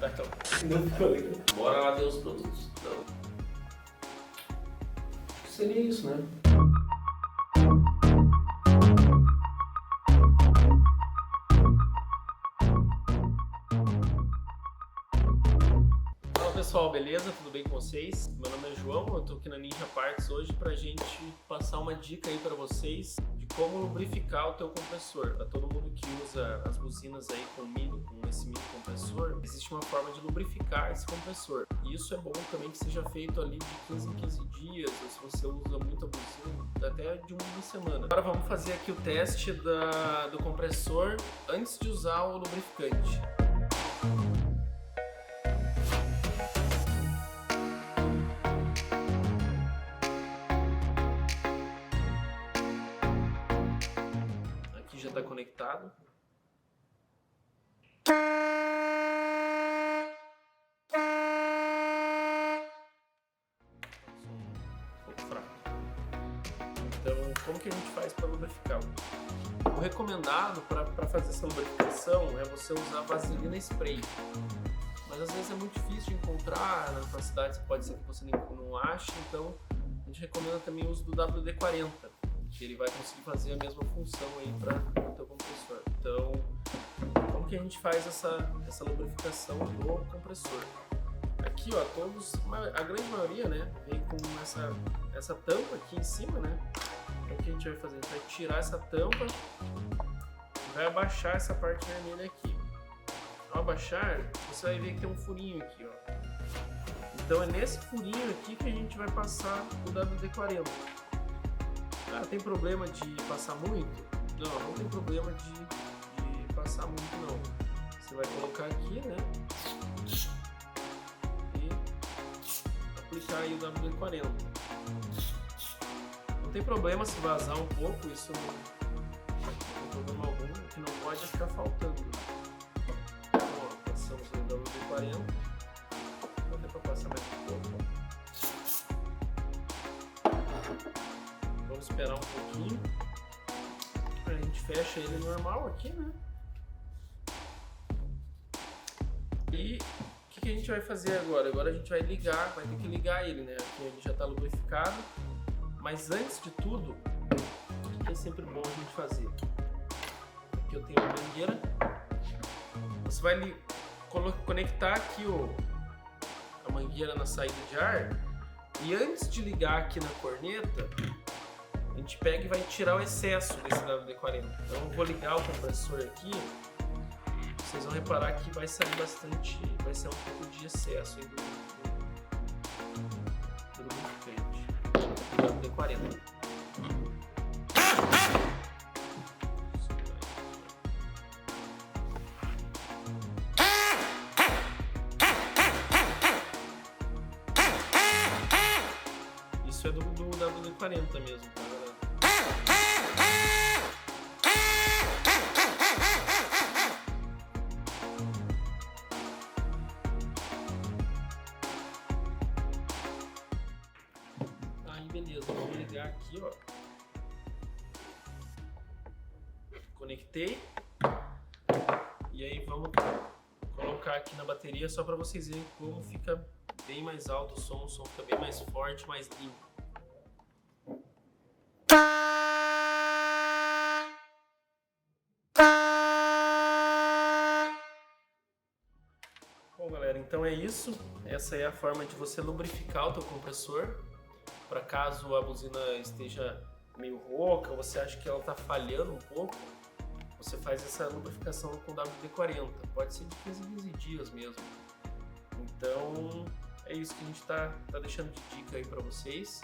Então, Não ficou legal. bora lá ver os produtos. Então, Seria isso, né? fala pessoal, beleza? Tudo bem com vocês? Meu nome é João, eu tô aqui na Ninja Parts hoje pra gente passar uma dica aí pra vocês de como lubrificar o teu compressor. Pra todo mundo que usa as buzinas aí com esse mini compressor, existe uma forma de lubrificar esse compressor. E isso é bom também que seja feito ali de 15 em 15 dias, ou se você usa muito a buzina, até de uma semana. Agora vamos fazer aqui o teste do compressor antes de usar o lubrificante. Já está conectado. Um pouco fraco. Então, como que a gente faz para lubrificar? O recomendado para fazer essa lubrificação é você usar vaselina spray. Mas às vezes é muito difícil de encontrar, na sua cidade pode ser que você não ache, então a gente recomenda também o uso do WD-40. Que ele vai conseguir fazer a mesma função aí para o teu compressor. Então, como que a gente faz essa lubrificação do compressor? Aqui, ó, a grande maioria, né, vem com essa tampa aqui em cima, né? Então, o que a gente vai fazer? A gente vai tirar essa tampa e vai abaixar essa parte vermelha aqui. Ao abaixar, você vai ver que tem um furinho aqui, ó. Então, é nesse furinho aqui que a gente vai passar o WD-40. Ah, tem problema de passar muito? Não tem problema de passar muito não. Você vai colocar aqui, né? E aplicar aí o WD-40. Não tem problema se vazar um pouco, isso não tem problema algum. O que não pode é ficar faltando. Então, ó, passamos aí o WD-40. Vou até para passar mais um pouco. Vamos esperar um pouquinho. A gente fecha ele normal aqui, né? E o que a gente vai fazer agora? Agora a gente vai ter que ligar ele, né? Aqui ele já está lubrificado. Mas antes de tudo, o que é sempre bom a gente fazer? Aqui eu tenho uma mangueira. Você vai conectar aqui a mangueira na saída de ar. E antes de ligar aqui na corneta, a gente pega e vai tirar o excesso desse WD-40. Então eu vou ligar o compressor aqui. Vocês vão reparar que vai sair bastante, vai ser um pouco de excesso aí do lubrificante, do WD-40. Isso é do WD-40 mesmo, tá, galera? Aí beleza, vamos ligar aqui, ó. Conectei. E aí vamos colocar aqui na bateria só para vocês verem como fica bem mais alto o som fica bem mais forte, mais limpo. Bom galera, então é isso. Essa é a forma de você lubrificar o teu compressor. Para caso a buzina esteja meio rouca, ou você acha que ela está falhando um pouco, você faz essa lubrificação com WD-40. Pode ser de 15 em 15 dias mesmo. Então é isso que a gente está deixando de dica aí para vocês.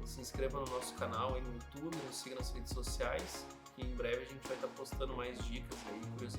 Se inscreva no nosso canal aí no YouTube, nos siga nas redes sociais, que em breve a gente vai estar postando mais dicas aí, curiosidades.